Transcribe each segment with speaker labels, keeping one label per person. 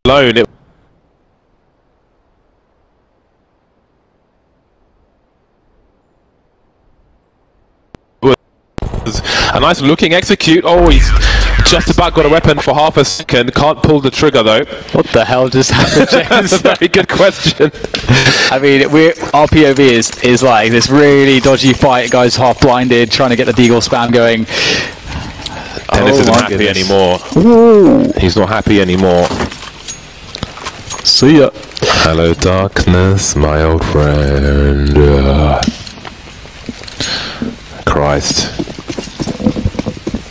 Speaker 1: alone. It was a nice looking execute. Oh, he's just about got a weapon for half a second. Can't pull the trigger though.
Speaker 2: What the hell just happened, James?
Speaker 1: That's a very good question.
Speaker 2: I mean, our POV is like this really dodgy fight. Guys half blinded, trying to get the deagle spam going.
Speaker 1: Dennis isn't happy anymore.
Speaker 2: Ooh.
Speaker 1: He's not happy anymore.
Speaker 2: See ya.
Speaker 1: Hello, darkness, my old friend. Christ.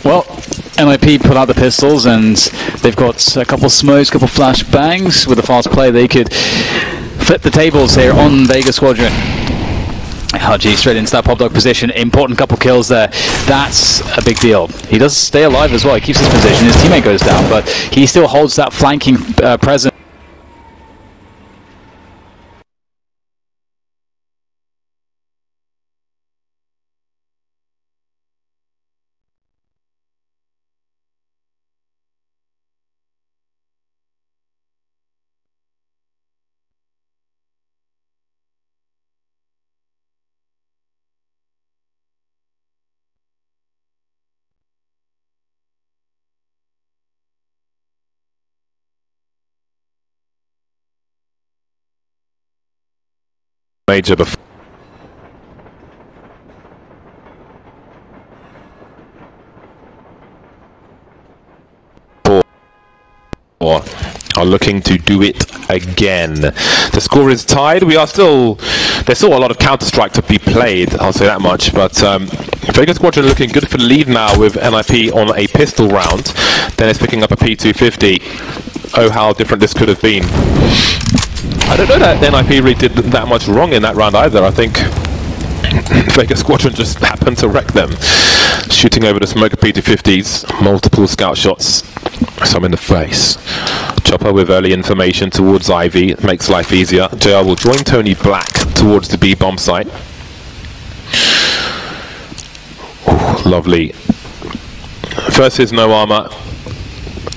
Speaker 2: Well, NiP put out the pistols, and they've got a couple smokes, a couple flash bangs. With a fast play, they could flip the tables here on Vega Squadron. Haji straight into that pop dog position. Important couple kills there. That's a big deal. He does stay alive as well. He keeps his position. His teammate goes down, but he still holds that flanking presence.
Speaker 1: Major before. Are looking to do it again. The score is tied. There's still a lot of Counter-Strike to be played, I'll say that much, but Vega Squadron looking good for the lead now with NiP on a pistol round. Then it's picking up a P250. Oh, how different this could have been. I don't know that NiP really did that much wrong in that round either. I think Vega Squadron just happened to wreck them. Shooting over the smoker P250s, multiple scout shots, some in the face. Chopper with early information towards Ivy, makes life easier. JR will join Tony Black towards the B bomb site. Ooh, lovely. First is no armor.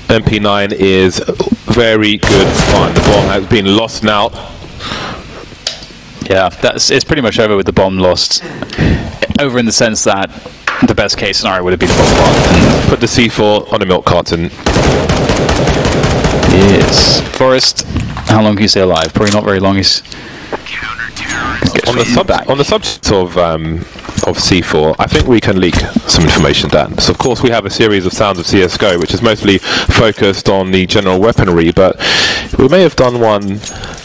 Speaker 1: MP9 is very good fun. The bomb has been lost now.
Speaker 2: Yeah, it's pretty much over with the bomb lost. Over in the sense that the best case scenario would have been the bomb blocked.
Speaker 1: Put the C4 on a milk carton.
Speaker 2: Yes. Forrest, how long can you stay alive? Probably not very long. He's
Speaker 1: on the subject of C4, I think we can leak some information, Dan. So of course we have a series of Sounds of CSGO, which is mostly focused on the general weaponry, but we may have done one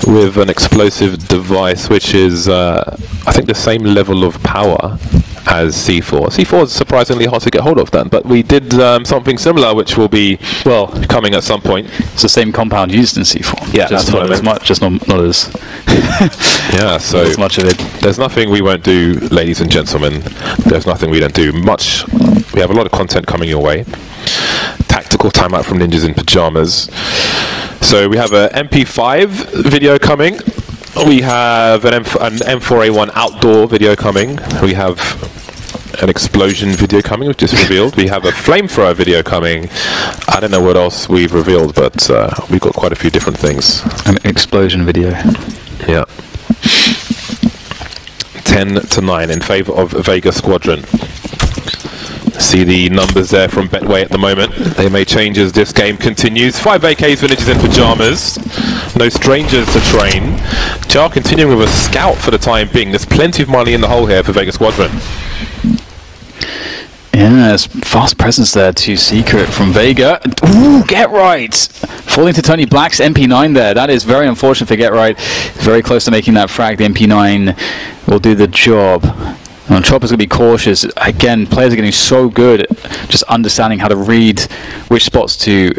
Speaker 1: with an explosive device which is, I think, the same level of power as C4. C4 is surprisingly hard to get hold of, Dan, but we did something similar, which will be, well, coming at some point.
Speaker 2: It's the same compound used in C4.
Speaker 1: Yeah, that's what I meant.
Speaker 2: Just not as
Speaker 1: yeah, so
Speaker 2: not as much of it.
Speaker 1: There's nothing we won't do, ladies and gentlemen. There's nothing we don't do. Much. We have a lot of content coming your way. Tactical timeout from Ninjas in Pajamas. So we have a MP5 video coming. We have an M4A1 outdoor video coming. We have an explosion video coming, which is revealed. We have a flamethrower video coming. I don't know what else we've revealed, but we've got quite a few different things.
Speaker 2: An explosion video.
Speaker 1: Yeah. 10-9 in favour of Vega Squadron. See the numbers there from Betway at the moment. They may change as this game continues. 5 AKs for Ninjas in Pajamas. No strangers to train. JR continuing with a scout for the time being. There's plenty of money in the hole here for Vega Squadron.
Speaker 2: Yeah, there's fast presence there to Secret from Vega. Ooh, Get Right! Falling to Tony Black's MP9 there. That is very unfortunate for Get Right. Very close to making that frag. The MP9 will do the job. And Chopper's going to be cautious. Again, players are getting so good at just understanding how to read which spots to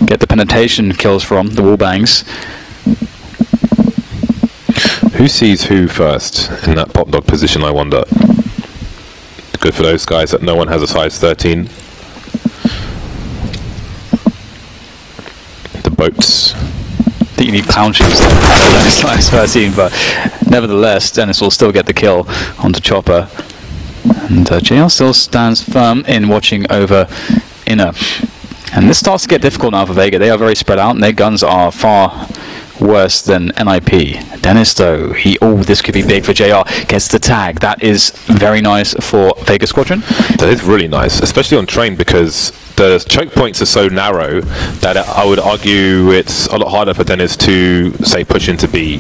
Speaker 2: get the penetration kills from, the wall bangs.
Speaker 1: Who sees who first in that pop dog position, I wonder? Good for those guys that no one has a size 13. The boats.
Speaker 2: I think you need clown shoes there. Size 13, but nevertheless, Dennis will still get the kill onto Chopper. And JL still stands firm in watching over inner. And this starts to get difficult now for Vega. They are very spread out, and their guns are far worse than NiP. Dennis, though, this could be big for JR. Gets the tag. That is very nice for Vega Squadron.
Speaker 1: That is really nice, especially on train, because the choke points are so narrow that I would argue it's a lot harder for Dennis to, say, push into B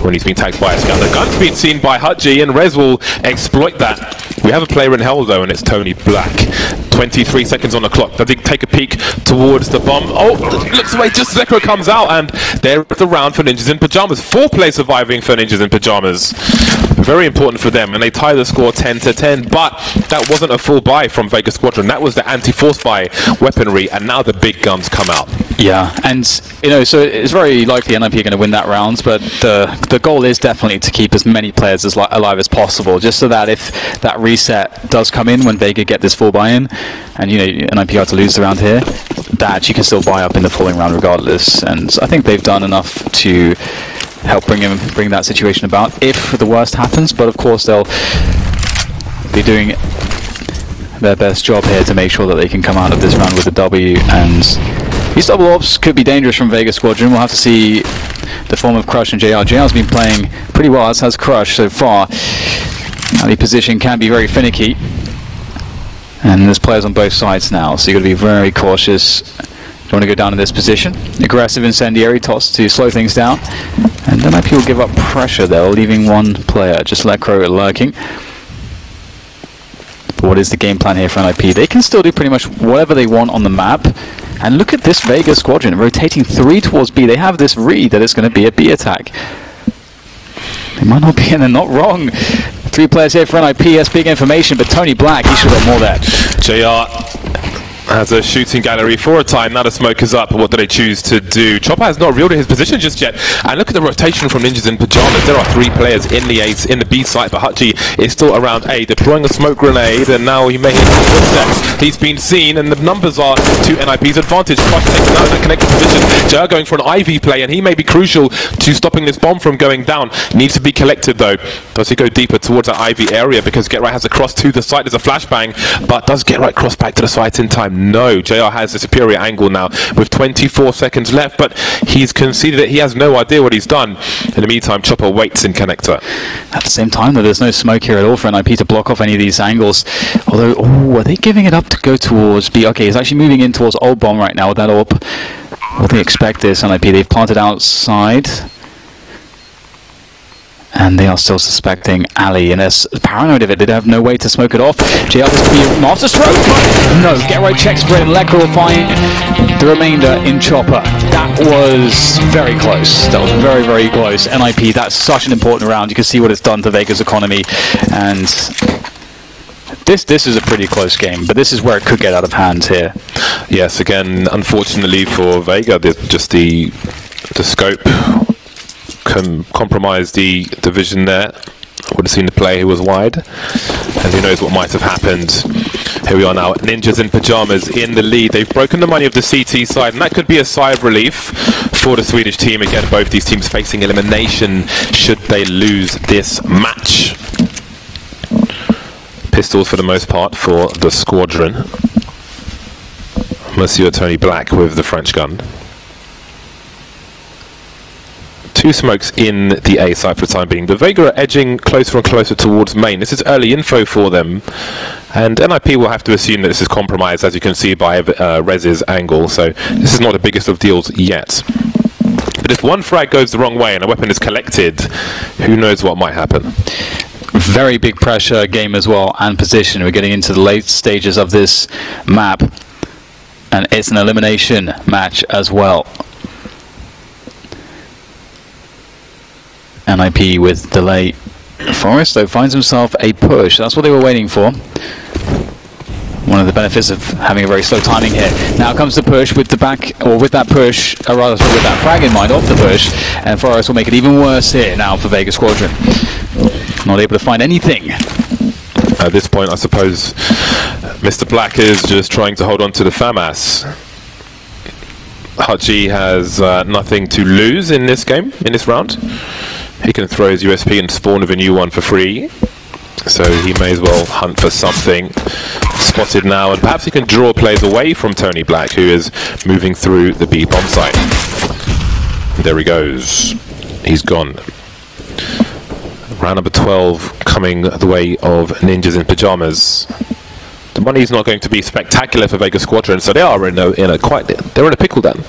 Speaker 1: when he's been tagged by a scout. The gun's been seen by Hutji, and Rez will exploit that. We have a player in hell, though, and it's Tony Black. 23 seconds on the clock. Does he take a peek towards the bomb? Oh, looks away just as Echo comes out, and there's the round for Ninjas in Pyjamas. 4 players surviving for Ninjas in Pyjamas. Very important for them, and they tie the score 10-10, but that wasn't a full buy from Vega Squadron. That was the anti-force buy weaponry, and now the big guns come out.
Speaker 2: Yeah, and so it's very likely NiP are going to win that round, but the goal is definitely to keep as many players alive as possible, just so that if that reset does come in when Vega get this full buy-in, and NiP are to lose the round here, that you can still buy up in the following round regardless. And I think they've done enough to help bring that situation about if the worst happens, but of course they'll be doing their best job here to make sure that they can come out of this round with a W. And these double ops could be dangerous from Vega Squadron. We'll have to see the form of Crush and JR. JR's been playing pretty well, as has Crush so far. Now the position can be very finicky, and there's players on both sides now, so you've got to be very cautious. Don't want to go down in this position. Aggressive incendiary toss to slow things down, and then NiP will give up pressure there, leaving one player, just Lecro lurking. But what is the game plan here for NiP? They can still do pretty much whatever they want on the map. And look at this Vega Squadron rotating 3 towards B. They have this read that it's going to be a B attack. They might not be, and they're not wrong. 3 players here for NiP. That's big information, but Tony Black, he should have got more there.
Speaker 1: JR has a shooting gallery for a time. Now the smoke is up. What do they choose to do? Chopper has not reeled his position just yet. And look at the rotation from Ninjas in Pyjamas. There are 3 players in the B site, but Hutji is still around A, deploying a smoke grenade, and now he may hit his footsteps. He's been seen, and the numbers are to NiP's advantage. Crush taking out the connected position. JR going for an IV play, and he may be crucial to stopping this bomb from going down. Needs to be collected, though. Does he go deeper towards that IV area? Because Get Right has a cross to the site. There's a flashbang, but does Get Right cross back to the site in time? No, JR has a superior angle now with 24 seconds left, but he's conceded it. He has no idea what he's done. In the meantime, Chopper waits in connector.
Speaker 2: At the same time, though, there's no smoke here at all for NiP to block off any of these angles. Although, are they giving it up to go towards B? Okay, he's actually moving in towards Old Bomb right now with that AWP. Well, they expect this, NiP. They've planted outside, and they are still suspecting Ali, and they're paranoid of it. They have no way to smoke it off. JR has to be master stroke. No, Get Right check spread, and Lecro will find the remainder in Chopper. That was very close. That was very, very close. NiP, that's such an important round. You can see what it's done to Vega's economy, and this is a pretty close game, but this is where it could get out of hand here.
Speaker 1: Yes, again, unfortunately for Vega, the scope compromised the division there. Would have seen the player who was wide, and who knows what might have happened. Here we are now, Ninjas in Pyjamas in the lead. They've broken the money of the CT side, and that could be a sigh of relief for the Swedish team. Again, both these teams facing elimination should they lose this match. Pistols for the most part for the squadron. Monsieur Tony Black with the French gun. 2 smokes in the A side for the time being. The Vega are edging closer and closer towards main. This is early info for them, and NiP will have to assume that this is compromised, as you can see by Rez's angle, so this is not the biggest of deals yet. But if one frag goes the wrong way and a weapon is collected, who knows what might happen.
Speaker 2: Very big pressure game as well, and position. We're getting into the late stages of this map, and it's an elimination match as well. NiP with delay. Forrest, though, finds himself a push. That's what they were waiting for. One of the benefits of having a very slow timing here. Now comes the push with the back, or with that push, or rather with that frag in mind off the push, and Forrest will make it even worse here now for Vega Squadron. Not able to find anything.
Speaker 1: At this point, I suppose Mr. Black is just trying to hold on to the FAMAS. Hutji has nothing to lose in this game, in this round. He can throw his USP and spawn with a new one for free. So he may as well hunt for something. Spotted now, and perhaps he can draw players away from Tony Black, who is moving through the B bomb site. There he goes. He's gone. Round number 12 coming the way of Ninjas in Pajamas. The money's not going to be spectacular for Vega Squadron, so they are in a pickle then.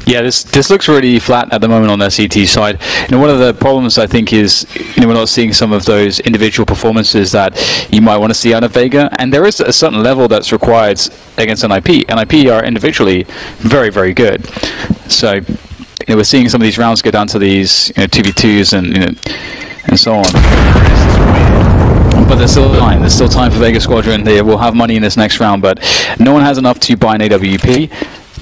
Speaker 2: Yeah, this looks really flat at the moment on their CT side. One of the problems I think is, we're not seeing some of those individual performances that you might want to see out of Vega, and there is a certain level that's required against NiP. NiP are individually very, very good. So, we're seeing some of these rounds go down to these 2v2s and so on. But there's still time. There's still time for Vega Squadron. They will have money in this next round, but no one has enough to buy an AWP.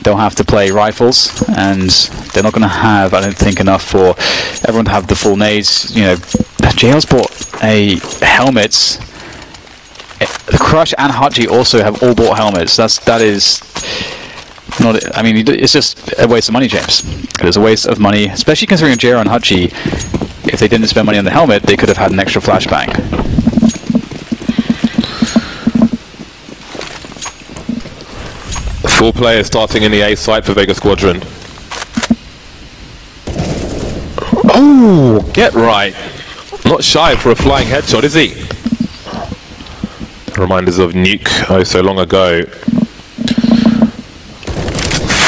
Speaker 2: They'll have to play rifles, and they're not going to have, I don't think, enough for everyone to have the full nades. JL's bought a helmets. The Crush and Hachi also have all bought helmets. That is not. I mean, it's just a waste of money, James. It is a waste of money, especially considering JL and Hachi. If they didn't spend money on the helmet, they could have had an extra flashbang.
Speaker 1: Four players starting in the A site for Vega Squadron. Oh, get right. Not shy for a flying headshot, is he? Reminders of Nuke oh so long ago.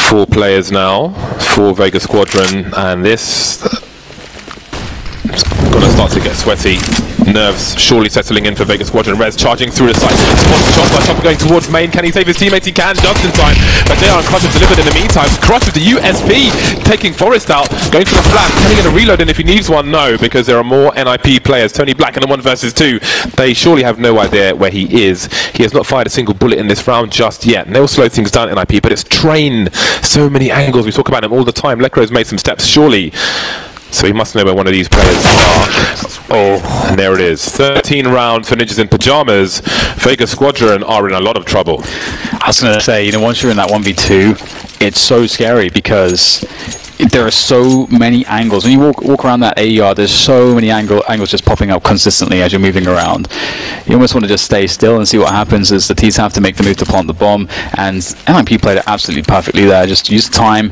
Speaker 1: Four players now for Vega Squadron, and this is gonna start to get sweaty. Nerves surely settling in for Vega Squadron. Rez charging through the site. Spots Chopper. Chopper going towards main. Can he save his teammates? He can, just in time. But they are Crush have delivered in the meantime. Crush with the USP, taking Forest out, going for the flash. Can he get a reload? And if he needs one, no, because there are more NiP players. Tony Black in the 1 versus 2. They surely have no idea where he is. He has not fired a single bullet in this round just yet. And they'll slow things down in NiP, but it's trained. So many angles. We talk about him all the time. Lekro's made some steps, surely. So he must know where one of these players are. Oh, and there it is. 13 rounds for Ninjas in Pajamas. Vega Squadron are in a lot of trouble.
Speaker 2: I was going to say, once you're in that 1v2, it's so scary because there are so many angles. When you walk around that AER, there's so many angles just popping up consistently as you're moving around. You almost want to just stay still and see what happens as the T's have to make the move to plant the bomb. And NiP played it absolutely perfectly there. Just used time,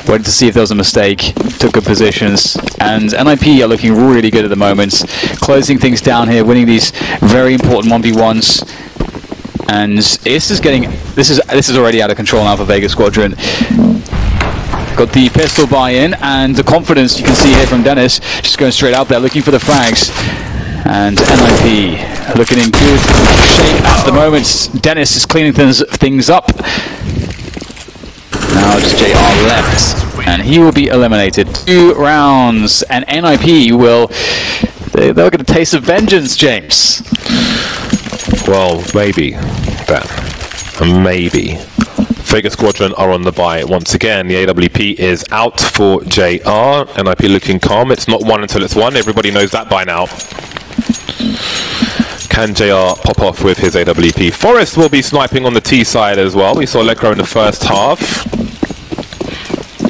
Speaker 2: waited to see if there was a mistake, took good positions. And NiP are looking really good at the moment, closing things down here, winning these very important 1v1s. And this is already out of control now for Vega Squadron. Got the pistol buy-in and the confidence you can see here from Dennis, just going straight out there looking for the frags. And NiP looking in good shape at the moment. Dennis is cleaning things up. Now just JR left, and he will be eliminated. 2 rounds, and NiP they'll get a taste of vengeance, James.
Speaker 1: Well, maybe, Ben. Maybe. Vega Squadron are on the buy once again. The AWP is out for JR. NiP looking calm. It's not won until it's won. Everybody knows that by now. Can JR pop off with his AWP? Forest will be sniping on the T side as well. We saw Lekro in the first half.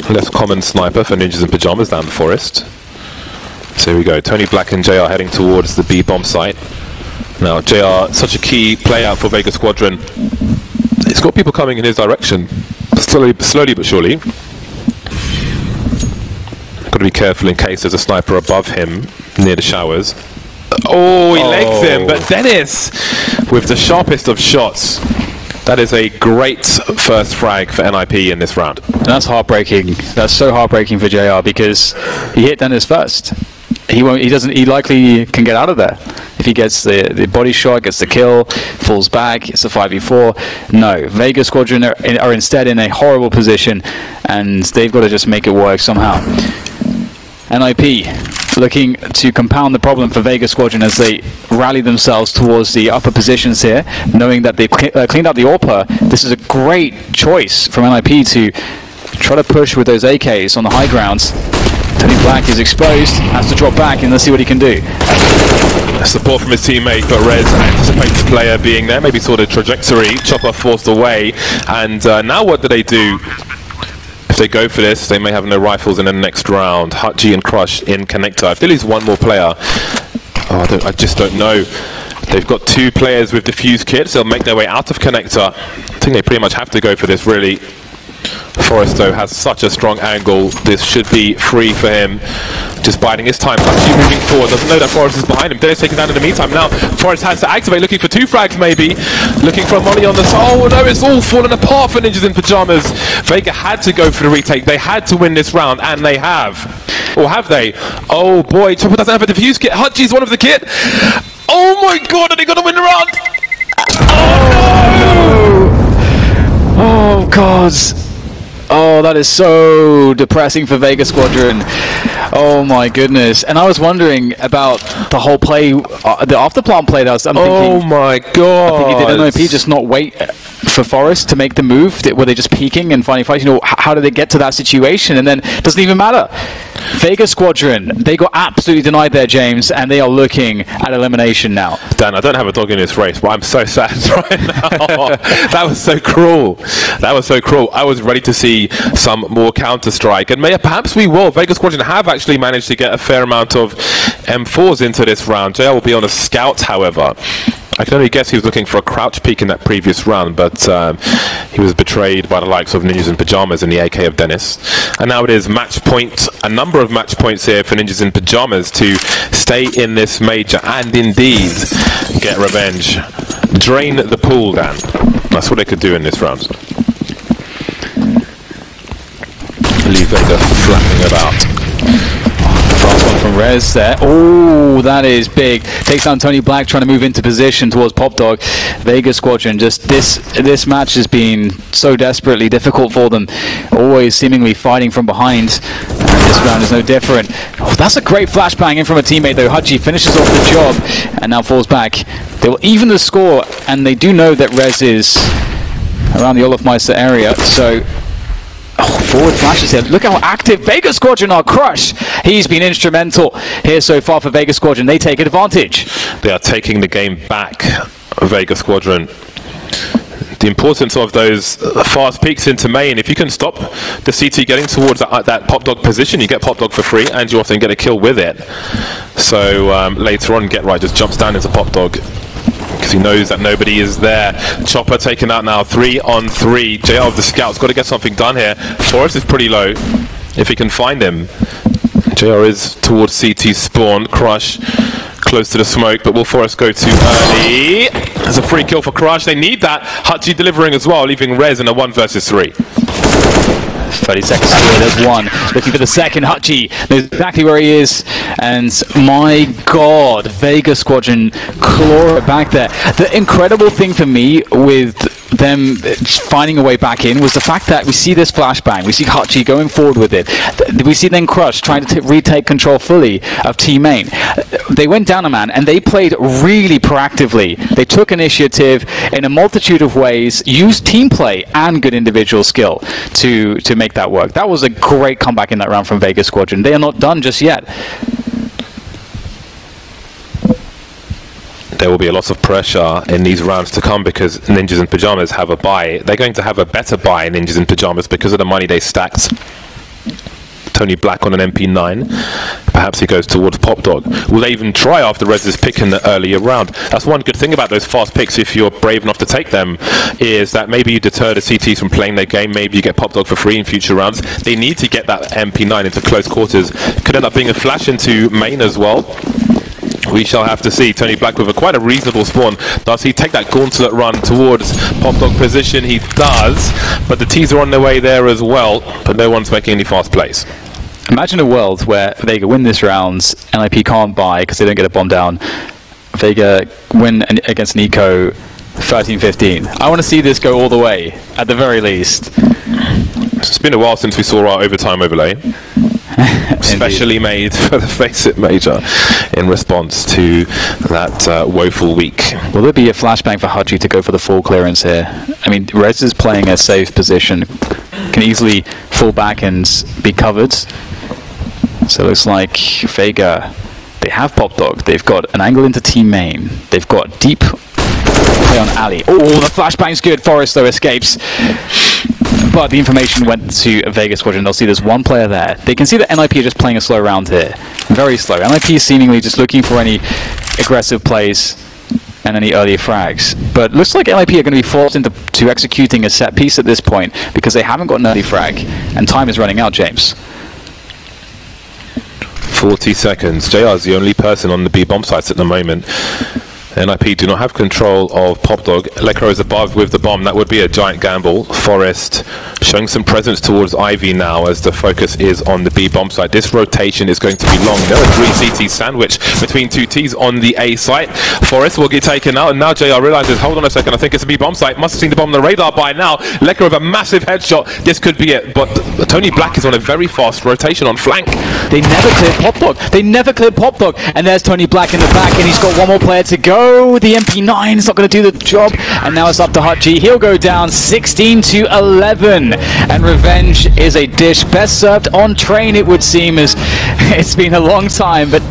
Speaker 1: Less common sniper for Ninjas in Pajamas than Forest. So here we go. Tony Black and JR heading towards the B bomb site. Now JR, such a key player for Vega Squadron. He's got people coming in his direction, slowly but surely. Got to be careful in case there's a sniper above him near the showers. Oh, he legs him, but Dennis with the sharpest of shots. That is a great first frag for NiP in this round.
Speaker 2: And that's heartbreaking. That's so heartbreaking for JR because he hit Dennis first. He likely can get out of there. If he gets the body shot, gets the kill, falls back, it's a 5v4. No, Vega Squadron are instead in a horrible position, and they've got to just make it work somehow. NiP looking to compound the problem for Vega Squadron as they rally themselves towards the upper positions here, knowing that they've cleaned out the AWPer. This is a great choice from NiP to try to push with those AKs on the high grounds. Tony Black is exposed, has to drop back, and let's see what he can do.
Speaker 1: Support from his teammate, but Rez anticipates the player being there, maybe saw the trajectory. Chopper forced away, and now what do they do? If they go for this, they may have no rifles in the next round. Hachi and Crush in connector. If they lose one more player, Oh, I just don't know. They've got 2 players with defuse kits. They'll make their way out of connector. I think they pretty much have to go for this, really. Forrest, though, has such a strong angle. This should be free for him. Just biding his time. Actually moving forward. Doesn't know that Forrest is behind him. Dennis taking down in the meantime. Now, Forrest has to activate, looking for 2 frags, maybe. Looking for a molly on the side. Oh, no, it's all fallen apart for Ninjas in Pyjamas. Vega had to go for the retake. They had to win this round, and they have. Or have they? Oh, boy. Chopper doesn't have a defuse kit. Hutchie's one of the kit. Oh, my God. Are they going to win the round?
Speaker 2: Oh, no. Oh, God. Oh, that is so depressing for Vega Squadron. Oh my goodness. And I was wondering about the whole play, the after-plant play that I'm thinking.
Speaker 1: Oh my God.
Speaker 2: I think he did NiP just not wait for Forrest to make the move. Were they just peeking and finding fights? You know, how did they get to that situation? And then it doesn't even matter. Vega Squadron, they got absolutely denied there, James, and they are looking at elimination now.
Speaker 1: Dan, I don't have a dog in this race, but I'm so sad right now. That was so cruel. That was so cruel. I was ready to see some more Counter-Strike, and perhaps we will. Vega Squadron have actually managed to get a fair amount of M4s into this round. JL will be on a scout, however. I can only guess he was looking for a crouch peek in that previous round, but he was betrayed by the likes of Ninjas in Pyjamas and the AK of Dennis. And now it is match point, a number of match points here for Ninjas in Pyjamas to stay in this major and indeed get revenge. Drain the pool, Dan. That's what they could do in this round. Leave Vega flapping about.
Speaker 2: Fast one from Rez there. Oh, that is big. Takes down Tony Black, trying to move into position towards Pop Dog. Vega Squadron, just this match has been so desperately difficult for them. Always seemingly fighting from behind. And this round is no different. Oh, that's a great flashbang in from a teammate though. Hachi finishes off the job and now falls back. They will even the score, and they do know that Rez is around the Olafmeister area, so forward flashes here. Look how active Vega Squadron are. Crush, he's been instrumental here so far for Vega Squadron. They take advantage.
Speaker 1: They are taking the game back, Vega Squadron. The importance of those fast peaks into main. If you can stop the CT getting towards that Pop Dog position, you get Pop Dog for free, and you often get a kill with it. So later on, Get Right just jumps down into Pop Dog, because he knows that nobody is there. Chopper taken out now, 3-on-3. JR of the Scouts got to get something done here. Forrest is pretty low, if he can find him. JR is towards CT spawn. Crush close to the smoke, but will Forrest go too early? There's a free kill for Crush. They need that. Hachi delivering as well, leaving Rez in a 1 versus 3.
Speaker 2: 30 seconds to go, there's one. Looking for the second. Hachi knows exactly where he is. And my God, Vega Squadron claw it back there. The incredible thing for me with them finding a way back in was the fact that we see this flashbang. We see Hachi going forward with it. We see then Crush trying to retake control fully of Team Main. They went down a man and they played really proactively. They took initiative in a multitude of ways, used team play and good individual skill to make that work. That was a great comeback in that round from Vega Squadron. They are not done just yet.
Speaker 1: There will be a lot of pressure in these rounds to come because Ninjas in Pyjamas have a buy. They're going to have a better buy in Ninjas in Pyjamas because of the money they stacked. Tony Black on an MP9. Perhaps he goes towards Pop Dog. Will they even try after Rez's pick in the earlier round? That's one good thing about those fast picks, if you're brave enough to take them, is that maybe you deter the CTs from playing their game. Maybe you get Pop Dog for free in future rounds. They need to get that MP9 into close quarters. Could end up being a flash into main as well. We shall have to see. Tony Black with quite a reasonable spawn. Does he take that gauntlet run towards Pop Dog position? He does, but the T's are on their way there as well, but no one's making any fast plays.
Speaker 2: Imagine a world where Vega win this round, NiP can't buy because they don't get a bomb down. Vega win against Nico 13-15. I want to see this go all the way, at the very least.
Speaker 1: It's been a while since we saw our overtime overlay. Specially made for the FACEIT major in response to that woeful week.
Speaker 2: Will there be a flashbang for Hachi to go for the full clearance here? I mean, Rez is playing a safe position, can easily fall back and be covered. So it looks like Vega, they have Pop Dog, they've got an angle into team main, they've got deep play on Ali. Oh, the flashbang's good. Forrest though escapes. but the information went to Vega Squadron. They'll see there's one player there. They can see that NiP are just playing a slow round here. Very slow. NiP is seemingly just looking for any aggressive plays and any earlier frags. But looks like NiP are going to be forced into executing a set piece at this point because they haven't got an early frag. And time is running out, James.
Speaker 1: 40 seconds. JR is the only person on the B bomb sites at the moment. NiP do not have control of Pop Dog. Lekro is above with the bomb. That would be a giant gamble. Forest showing some presence towards Ivy now as the focus is on the B bomb site. This rotation is going to be long. There are 3 CT sandwich between 2 Ts on the A site. Forest will get taken out, and now JR realizes, hold on a second, I think it's a B bomb site. Must have seen the bomb on the radar by now. Lekro with a massive headshot. This could be it, but Tony Black is on a very fast rotation on flank.
Speaker 2: They never cleared Pop Dog. They never cleared Pop Dog. And there's Tony Black in the back, and he's got one more player to go. The MP9 is not going to do the job, and now it's up to Hot G. He'll go down 16-11, and revenge is a dish best served on train, it would seem, as it's been a long time, but